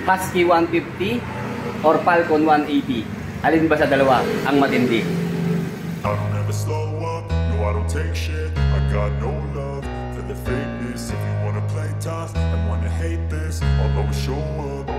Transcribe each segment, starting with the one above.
Husky 150 or Falcon 180? Alin ba sa dalawa ang matindi? I don't ever slow up, no I don't take shit. I got no love for the fakeness. If you wanna play tough and wanna hate this, I'll always show up.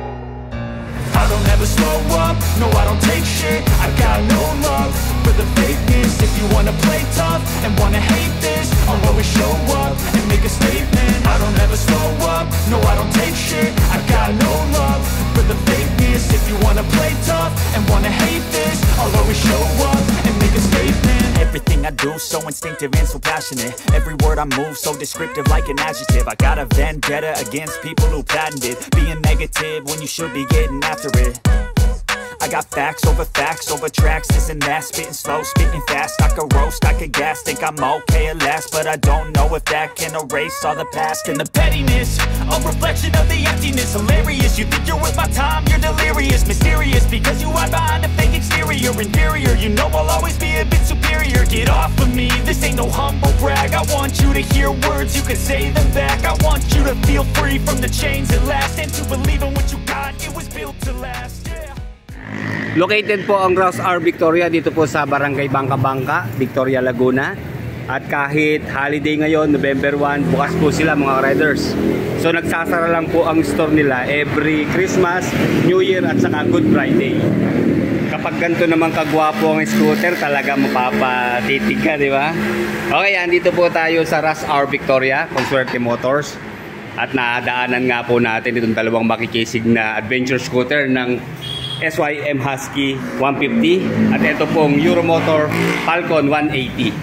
I don't ever slow up, no I don't take shit. I got no love for the fakeness. If you wanna play tough and wanna hate this, I'll always show up and make a statement. I don't ever slow up, no I don't take shit. I got no love for the fakeness. If you wanna play tough and wanna hate this, I'll always show up and make a statement. Everything I do so instinctive and so passionate. Every word I move so descriptive like an adjective. I got a vendetta against people who patented being negative when you should be getting after it. I got facts over tracks, this and that. Spitting slow, spitting fast. I could roast, I could gas. Think I'm okay at last, but I don't know if that can erase all the past. And the pettiness, a reflection of the emptiness. Hilarious, you think you're worth my time, you're delirious. Mysterious, because you hide behind a fake exterior. Inferior, you know I'll always be a bit superior. Get off of me, this ain't no humble brag. I want you to hear words, you can say them back. I want you to feel free from the chains at last, and to believe in what you got, it was built to last. Located po ang Rouse R Victoria dito po sa Barangay Bangka Bangka, Victoria, Laguna. At kahit holiday ngayon, November 1, bukas po sila mga riders. So nagsasara lang po ang store nila every Christmas, New Year at saka Good Friday. Kapag ganito naman kagwapo ang scooter, talaga mapapatitig ka, di ba? Okay, andito po tayo sa Rouse R Victoria, Consuerte Motors. At nadaanan nga po natin itong dalawang makikisig na adventure scooter ng SYM Husky 150 at ito pong Euromotor Falcon 180.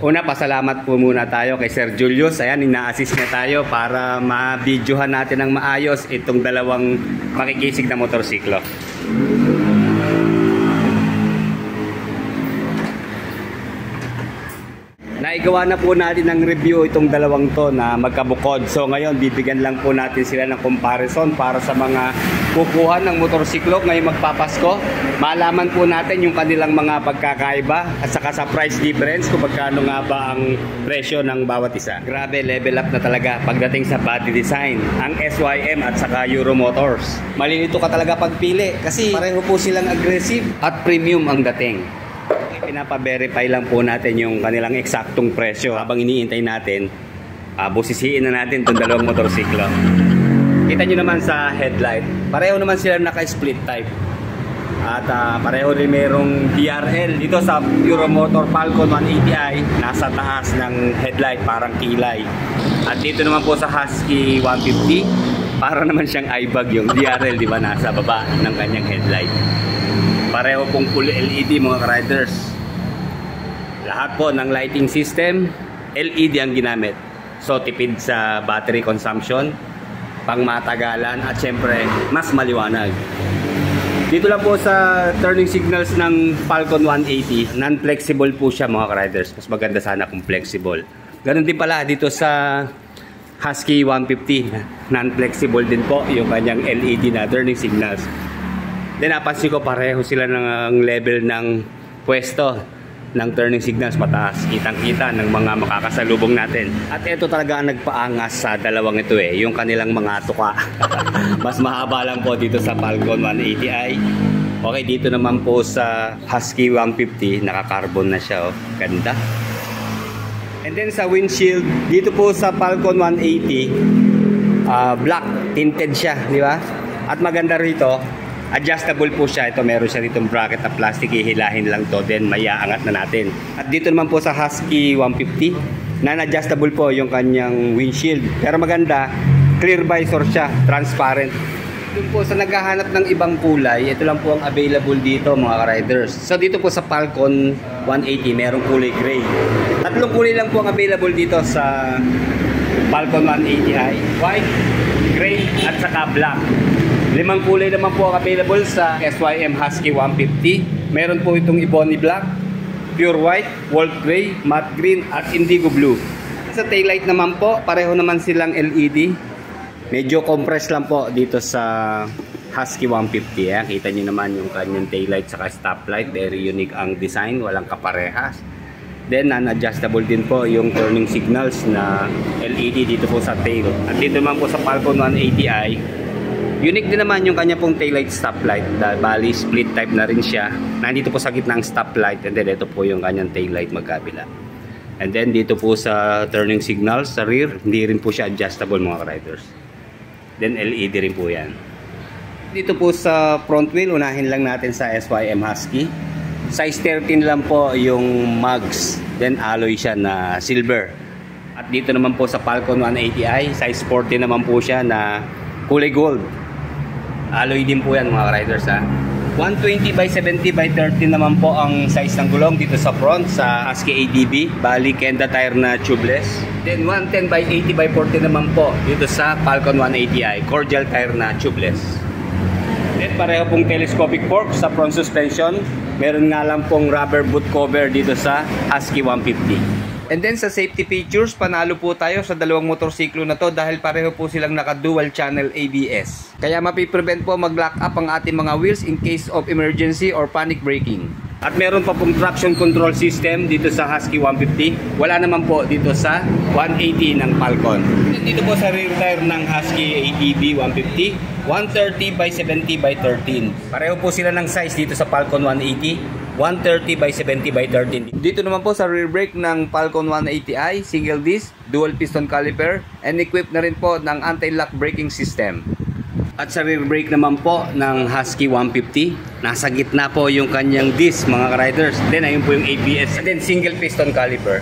Una, pasalamat po muna tayo kay Sir Julius. Ayan, ina-assist niya tayo para ma-videohan natin ng maayos itong dalawang makikisig na motorsiklo. Naigawa na po natin ng review itong dalawang to na magkabukod. So ngayon bibigyan lang po natin sila ng comparison para sa mga kukuha ng motorsiklo ngayong magpapasko. Malaman po natin yung kanilang mga pagkakaiba at saka sa price difference kung magkano nga ba ang presyo ng bawat isa. Grabe, level up na talaga pagdating sa body design ang SYM at saka Euro Motors. Malilito ka talaga pagpili kasi pareho po silang aggressive at premium ang dating. Pinapa-verify lang po natin yung kanilang eksaktong presyo habang iniintay natin. Busisiin na natin itong dalawang motorsiklo. Kita nyo naman sa headlight, pareho naman sila naka-split type. At pareho rin merong DRL dito sa Euromotor Falcon 180i. Nasa taas ng headlight, parang kilay. At dito naman po sa Husky 150, para naman siyang eyebag yung DRL, di ba? Nasa baba ng kanyang headlight. Pareho pong full LED mga riders. Lahat po ng lighting system LED ang ginamit. So tipid sa battery consumption, pang matagalan at syempre mas maliwanag. Dito lang po sa turning signals ng Falcon 180, non-flexible po siya mga riders. Mas maganda sana kung flexible. Ganon din pala dito sa Husky 150, non-flexible din po yung kanyang LED na turning signals. Then napansin ko pareho sila ng level ng pwesto ng turning signals, mataas, kitang-kita ng mga makakasalubong natin. At ito talaga ang nagpaangas sa dalawang ito yung kanilang mga tuka. Mas mahaba lang po dito sa Falcon 180i. Okay, dito naman po sa Husky 150, naka-carbon na siya, ganda. And then sa windshield, dito po sa Falcon 180, black, tinted siya, di ba? At maganda rito, adjustable po siya. Ito meron siya ditong bracket na plastic, ihilahin lang to, then maiaangat na natin. At dito naman po sa Husky 150, non-adjustable po yung kanyang windshield. Pero maganda, clear visor siya, transparent. Doon po sa naghahanap ng ibang kulay, ito lang po ang available dito mga riders. So dito po sa Falcon 180, merong kulay gray. Tatlong kulay lang po ang available dito sa Falcon 180i. White, gray, at saka black. 5 kulay naman po available sa SYM Husky 150. Meron po itong Ebony Black, Pure White, Wolf Gray, Matte Green, at Indigo Blue. Sa taillight naman po, pareho naman silang LED. Medyo compressed lang po dito sa Husky 150. Kita nyo naman yung kanyang taillight saka stoplight. Very unique ang design, walang kaparehas. Then non-adjustable din po yung turning signals na LED dito po sa tail. At dito naman po sa Falcon 180i, unique din naman yung kanya pong taillight stoplight. Bali split type na rin siya. Nandito po sa gitna ang stoplight, and then ito po yung kanyang taillight magkabila. And then dito po sa turning signals sa rear, hindi rin po siya adjustable mga riders. Then LED rin po yan. Dito po sa front wheel, unahin lang natin sa SYM Husky. Size 13 lang po yung mugs. Then alloy siya na silver. At dito naman po sa Falcon 180i, size 40 naman po siya na kulay gold. Alloy din po yan mga riders ha. 120/70/30 naman po ang size ng gulong dito sa front sa Husky ADB. Bali Kenda tire na tubeless. Then 110/80/40 naman po dito sa Falcon 180i. Cordial tire na tubeless. Then pareho pong telescopic fork sa front suspension. Meron nga lang pong rubber boot cover dito sa Husky 150. And then sa safety features, panalo po tayo sa dalawang motorsiklo na to dahil pareho po silang naka-dual channel ABS. Kaya mapiprevent po mag-lock up ang ating mga wheels in case of emergency or panic braking. At meron pa pong traction control system dito sa Husky 150. Wala naman po dito sa 180 ng Falcon. Dito po sa rear tire ng Husky ADB 150. 130/70/13. Pareho po sila ng size dito sa Falcon 180. 130/70/13. Dito naman po sa rear brake ng Falcon 180i, single disc, dual piston caliper, and equipped na rin po ng anti-lock braking system. At sa rear brake naman po ng Husky 150, nasa gitna po yung kanyang disc mga riders. Then ayun po yung ABS, and then single piston caliper.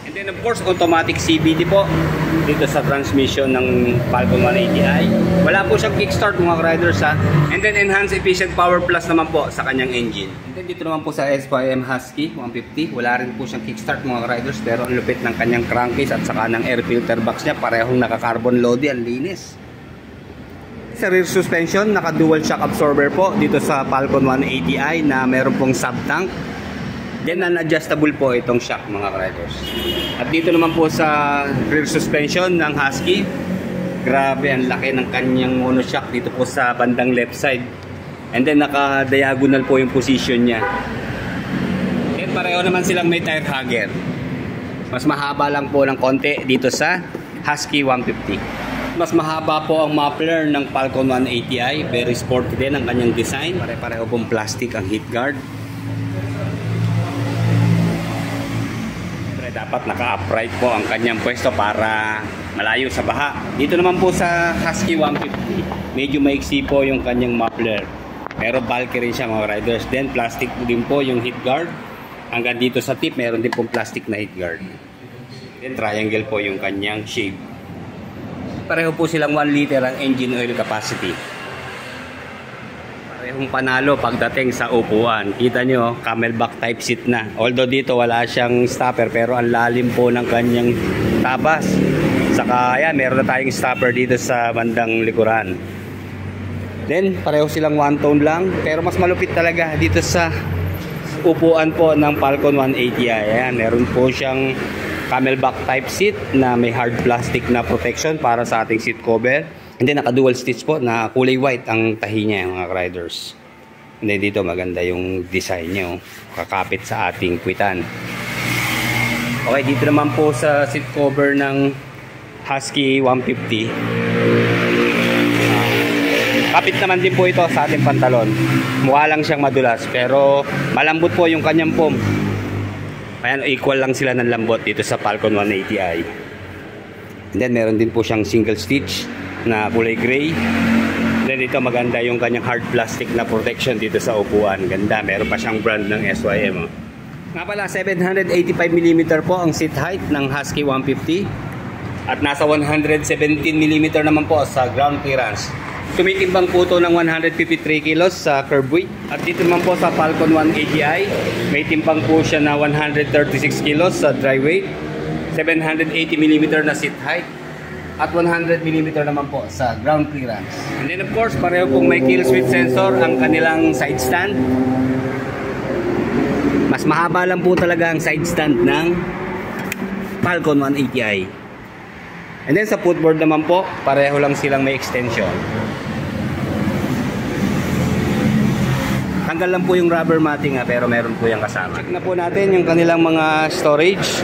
And then of course automatic CVT po dito sa transmission ng Falcon 180i. Wala po siyang kickstart mga riders ha. And then enhanced efficient power plus naman po sa kanyang engine. And then dito naman po sa SYM Husky 150, wala rin po siyang kickstart mga riders, pero ang lupit ng kanyang crankcase at saka ng air filter box niya, parehong naka-carbon loady, ang linis. Sa rear suspension, naka-dual shock absorber po dito sa Falcon 180i na meron pong sub-tank. Then non-adjustable po itong shock mga riders. At dito naman po sa rear suspension ng Husky, grabe ang laki ng kanyang monoshock dito po sa bandang left side. And then naka-diagonal po yung position niya. Then pareho naman silang may tire hugger. Mas mahaba lang po ng konti dito sa Husky 150. Mas mahaba po ang muffler ng Falcon 180i. Very sporty din ang kanyang design. Pare-pareho pong plastic ang heat guard. Dapat naka-upright po ang kanyang pwesto para malayo sa baha. Dito naman po sa Husky 150, medyo maiksi po yung kanyang muffler. Pero bulky rin siya mga riders. Then plastic din po yung heat guard. Hanggang dito sa tip, meron din pong plastic na heat guard. Then triangle po yung kanyang shape. Pareho po silang 1 liter ang engine oil capacity. Parehong panalo pagdating sa upuan. Kita nyo, camelback type seat na. Although dito wala siyang stopper, pero ang lalim po ng kanyang tabas. Saka yan, meron na tayong stopper dito sa bandang likuran. Then pareho silang one tone lang, pero mas malupit talaga dito sa upuan po ng Falcon 180i. Ayan, meron po siyang camelback type seat na may hard plastic na protection para sa ating seat cover. And then naka-dual stitch po na kulay white ang tahi niya mga riders. And then dito maganda yung design niya, kakapit sa ating kwitan. Okay, dito naman po sa seat cover ng Husky 150. Kapit naman din po ito sa ating pantalon. Mukha lang siyang madulas pero malambot po yung kanyang foam. Ayan, equal lang sila ng lambot dito sa Falcon 180i. And then meron din po siyang single stitch na kulay gray. Then dito maganda yung kanyang hard plastic na protection dito sa upuan. Ganda, meron pa siyang brand ng SYM. Nga pala, 785mm po ang seat height ng Husky 150. At nasa 117mm naman po sa ground clearance. Tumitimbang po ito ng 153 kilos sa curb weight. At dito naman po sa Falcon 180i, may timbang po siya na 136 kilos sa dry weight. 780mm na seat height. At 100mm naman po sa ground clearance. And then of course, pareho pong may kill switch sensor ang kanilang side stand. Mas mahaba lang po talaga ang side stand ng Falcon 180i. And then sa footboard naman po, pareho lang silang may extension. Tinanggal lang po yung rubber matting pero meron po yung kasama. Check na po natin yung kanilang mga storage.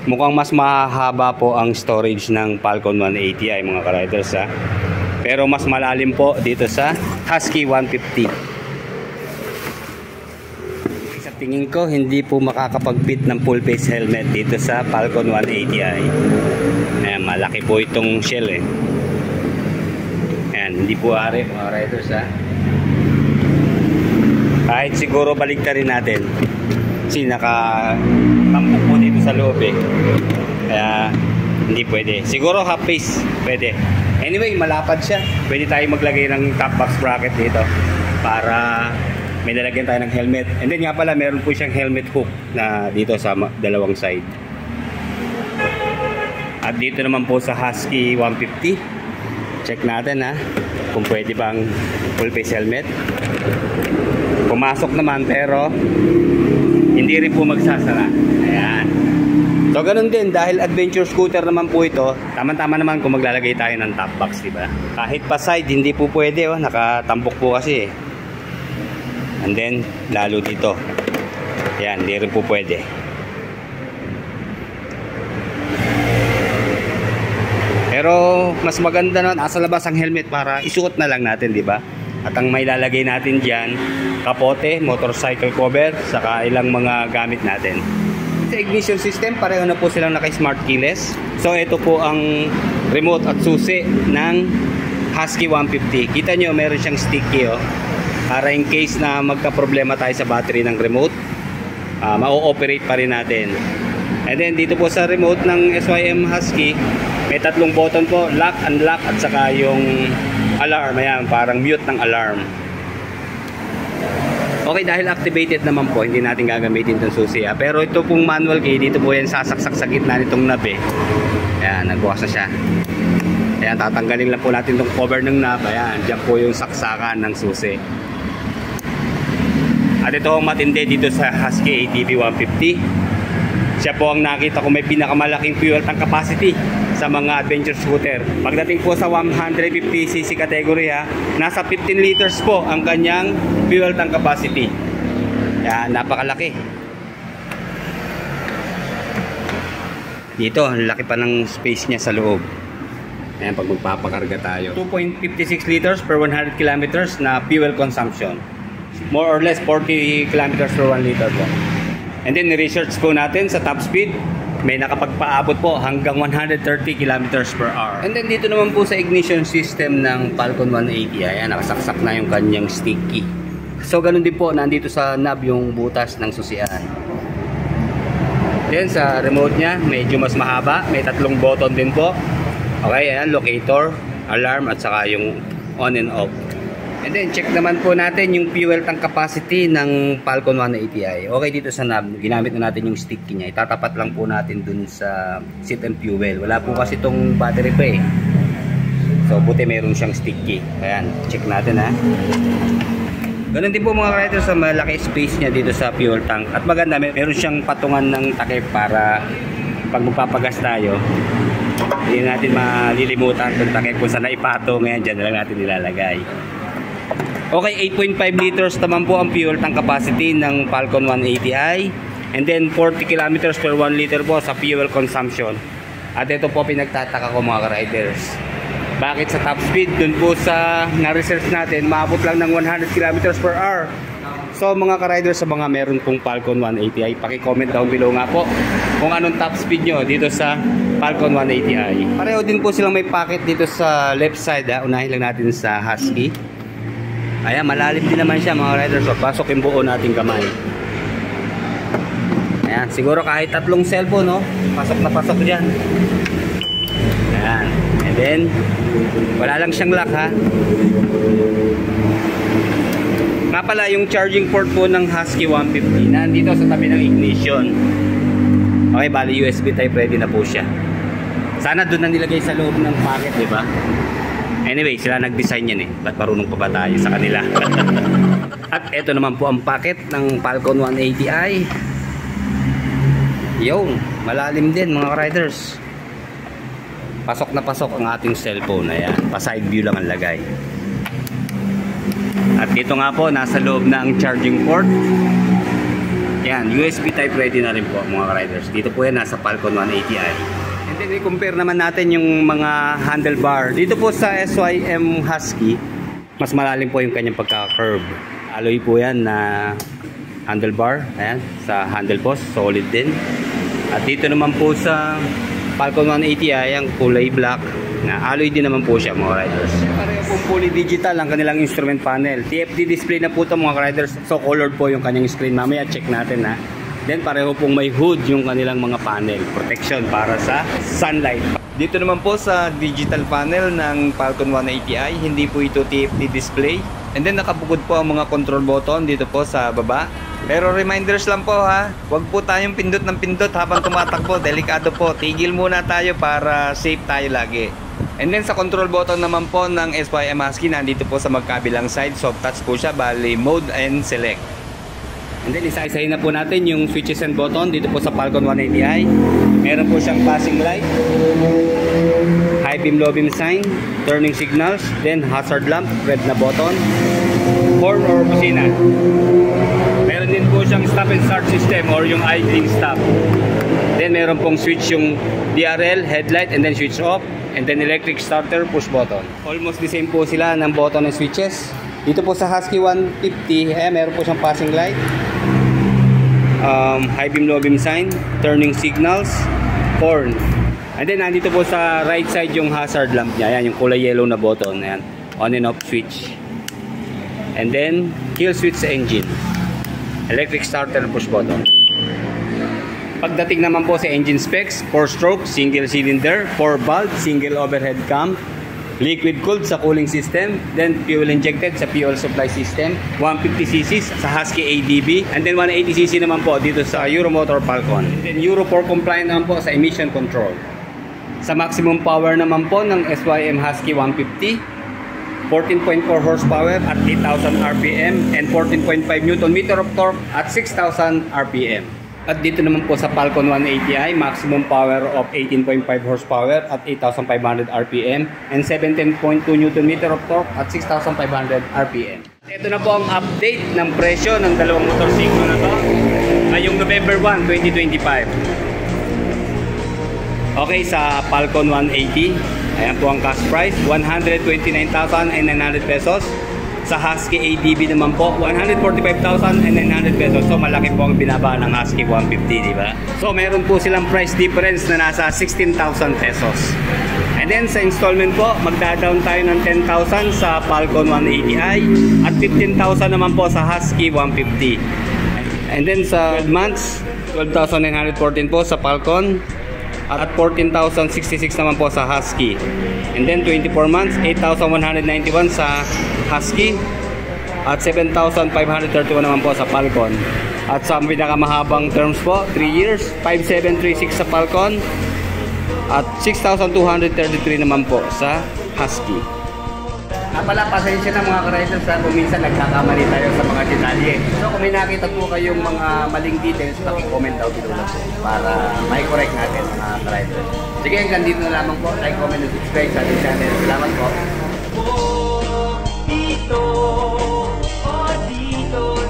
Mukhang mas mahaba po ang storage ng Falcon 180i mga ka-riders pero mas malalim po dito sa Husky 150. Sa tingin ko hindi po makakapag-fit ng full face helmet dito sa Falcon 180i. Ayan, malaki po itong shell Ayan, hindi po ari mga riders kahit siguro baliktarin natin kasi nakatampok po dito sa loob kaya hindi pwede. Siguro half face pwede. Anyway, malapad siya. Pwede tayo maglagay ng top box bracket dito para may lalagyan tayo ng helmet. And then nga pala, meron po siyang helmet hook na dito sa dalawang side. At dito naman po sa Husky 150, check natin kung pwede bang full face helmet. Pumasok naman pero hindi rin po magsasara. Ayan. So ganun din, dahil adventure scooter naman po ito, tama-tama naman kung maglalagay tayo ng top box, diba? Kahit pa side, hindi po pwede, nakatambok po kasi. And then, lalo dito. Ayan, hindi rin po pwede. Pero mas maganda naman, asa labas ang helmet para isuot na lang natin, diba? At ang may lalagay natin dyan, kapote, motorcycle cover, saka ilang mga gamit natin. Sa ignition system, pareho na po silang naka-smart keyless. So ito po ang remote at susi ng Husky 150. Kita nyo, meron siyang sticky para in case na magka-problema tayo sa battery ng remote, ma-ooperate pa rin natin. And then dito po sa remote ng SYM Husky, may tatlong button po, lock, unlock at saka yung alarm. Ayan, parang mute ng alarm. Okay, dahil activated naman po, hindi natin gagamitin itong susi. Pero ito pong manual key, dito po yan sasaksak sa gitna nitong knob Ayan, nagbukas na siya. Ayan, tatanggalin lang po natin itong cover ng knob. Ayan, dyan po yung saksakan ng susi. At ito ang matindi dito sa Husky ATV 150. Siya po ang nakita ko may pinakamalaking fuel tank capacity sa mga adventure scooter. Pagdating po sa 150cc category nasa 15 liters po ang kanyang fuel tank capacity. Yan, napakalaki. Dito, ang laki pa ng space niya sa loob. Ayan, pag magpapakarga tayo. 2.56 liters per 100 kilometers na fuel consumption. More or less 40 kilometers per 1 liter po. And then, research po natin sa top speed, may nakapagpaabot po hanggang 130 kilometers per hour. And then, dito naman po sa ignition system ng Falcon 180, ayan, nakasaksak na yung kanyang sticky. So, ganun din po, nandito sa knob yung butas ng susian. Then, sa remote niya, medyo mas mahaba. May tatlong button din po. Okay, ayan, locator, alarm, at saka yung on and off. And then, check naman po natin yung fuel tank capacity ng Falcon 180i. Okay, dito sa knob, ginamit na natin yung sticky niya. Itatapat lang po natin dun sa seat and fuel. Wala po kasi itong battery pa So, buti meron siyang sticky. Ayan, check natin Ganun din po mga riders sa malaki space niya dito sa fuel tank. At maganda, meron siyang patungan ng takip para pag magpapagas tayo, hindi natin malilimutan kung takip kung saan naipato. Ngayon, dyan na lang natin nilalagay. Okay, 8.5 liters naman po ang fuel tank capacity ng Falcon 180i. And then 40 kilometers per 1 liter po sa fuel consumption. At ito po pinagtataka ko mga riders. Bakit sa top speed, dun po sa na-research natin, maabot lang ng 100 kilometers per hour. So mga ka-riders, sa mga meron pong Falcon 180i, paki-comment down below nga po kung anong top speed nyo dito sa Falcon 180i. Pareho din po silang may pocket dito sa left side. Unahin lang natin sa Husky. Ayan, malalim din naman siya mga riders. So, pasok yung buo nating kamay. Ayan, siguro kahit tatlong cellphone, pasok na pasok dyan. Ayan, and then wala lang siyang lock Nga pala, yung charging port po ng Husky 150 nandito sa tabi ng ignition. Okay, bali USB type ready na po siya. Sana doon na nilagay sa loob ng pocket, diba? Anyway, sila nag-design yan Ba't marunong pa ba tayo sa kanila? At eto naman po ang packet ng Falcon 180i. Yung, malalim din mga riders. Pasok na pasok ang ating cellphone. Ayan, pa side view lang ang lagay. At dito nga po, nasa loob na ang charging port. Yan, USB type ready na rin po mga riders. Dito po yan, nasa Falcon 180i. And then i-compare naman natin yung mga handlebar. Dito po sa SYM Husky, mas malalim po yung kanyang pagka-curve. Alloy po yan na handlebar. Ayan, sa handle post, solid din. At dito naman po sa Falcon 180i, ang kulay black na alloy din naman po siya mga riders. Pareho pong fully digital ang kanilang instrument panel. TFT display na po ito mga riders. So colored po yung kanyang screen. Mamaya check natin ha. Then pareho pong may hood yung kanilang mga panel. Protection para sa sunlight. Dito naman po sa digital panel ng Falcon 180i, hindi po ito TFT display. And then nakabukod po ang mga control button dito po sa baba. Pero reminders lang po ha, huwag po tayong pindot ng pindot habang tumatakbo, delikado po. Tigil muna tayo para safe tayo lagi. And then sa control button naman po ng SYM Husky, nandito po sa magkabilang side, soft touch po siya, bali mode and select. And then isa-isahin na po natin yung switches and button dito po sa Falcon 180i. Meron po siyang passing light, high beam, low beam sign, turning signals, then hazard lamp, red na button, horn or busina. Meron din po siyang stop and start system or yung idling stop. Then meron pong switch yung DRL, headlight, and then switch off. And then electric starter, push button. Almost the same po sila ng button and switches. Dito po sa Husky 150, meron po siyang passing light, high beam, low beam sign, turning signals, horn. And then nandito po sa right side yung hazard lamp niya. Ayan, yung kulay yellow na button. Ayan, on and off switch. And then kill switch sa engine. Electric starter, push button. Pagdating naman po sa engine specs, 4-stroke, single cylinder, 4-valve, single overhead cam, liquid cooled sa cooling system, then fuel injected sa fuel supply system, 150cc sa Husky ADB, and then 180cc naman po dito sa Euromotor Falcon. And then Euro 4 compliant naman po sa emission control. Sa maximum power naman po ng SYM Husky 150, 14.4 horsepower at 8,000 RPM and 14.5 Nm of torque at 6,000 RPM. At dito naman po sa Falcon 180i, maximum power of 18.5 horsepower at 8,500 RPM and 17.2 Nm of torque at 6,500 RPM. Ito na po ang update ng presyo ng dalawang motorsiklo na to ngayong November 1, 2025. Okay, sa Falcon 180, ayan po ang cash price, 129,900 pesos. Sa Husky ADB naman po, 145,900 pesos. So malaki po ang binaba ng Husky 150, di ba? So meron po silang price difference na nasa 16,000 pesos. And then sa installment po, magda-down tayo ng 10,000 sa Falcon 180i at 15,000 naman po sa Husky 150. And then sa 12 months, 12,914 po sa Falcon at 14,066 naman po sa Husky. And then 24 months, 8,191 sa Husky at 7,531 naman po sa Falcon. At sa pinakamahabang terms po, 3 years, 5,736 sa Falcon at 6,233 naman po sa Husky. Pala, pasensya na mga ka-riders kung minsan nagkakamali tayo sa mga detalye. So kung may nakita po kayong mga maling details, paki-comment daw below lang para may correct natin mga ka-riders. Sige, hanggang dito na lamang po. Like, comment, and subscribe sa ating channel. Salamat po. Dito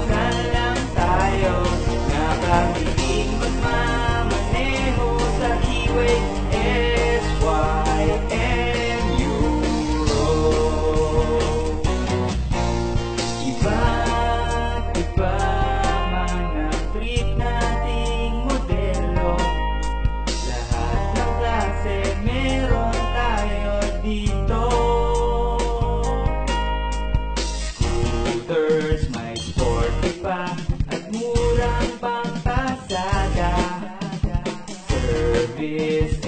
na lang tayo nakakiling magmamaneho sa highway SYM Euro. Iba't iba man ang trip nating modelo, lahat ng klase meron tayo dito. Scooters, may sporty pa at murang pangpasada, service